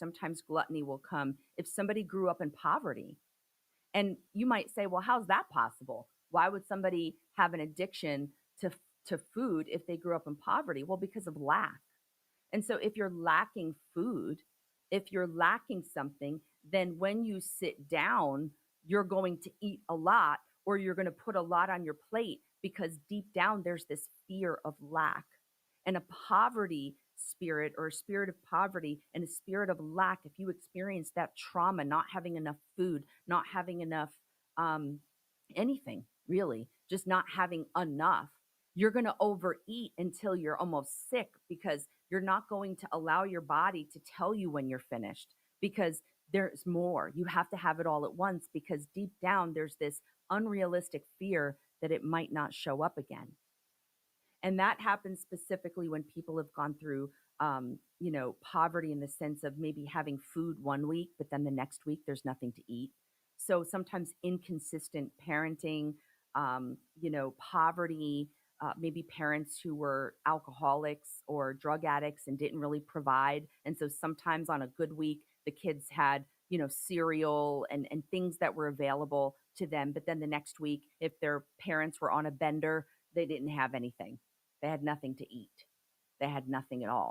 Sometimes gluttony will come if somebody grew up in poverty. And you might say, well, how's that possible? Why would somebody have an addiction to food if they grew up in poverty? Well, because of lack. And so if you're lacking food, if you're lacking something, then when you sit down, you're going to eat a lot or you're going to put a lot on your plate because deep down there's this fear of lack and a poverty spirit or a spirit of poverty and a spirit of lack. If you experience that trauma, not having enough food, not having enough um, anything really, just not having enough, you're going to overeat until you're almost sick because you're not going to allow your body to tell you when you're finished because there's more. You have to have it all at once because deep down there's this unrealistic fear that it might not show up again. And that happens specifically when people have gone through, poverty in the sense of maybe having food one week, but then the next week there's nothing to eat. So sometimes inconsistent parenting, poverty, maybe parents who were alcoholics or drug addicts and didn't really provide. And so sometimes on a good week, the kids had, cereal and things that were available to them. But then the next week, if their parents were on a bender, they didn't have anything. They had nothing to eat. They had nothing at all.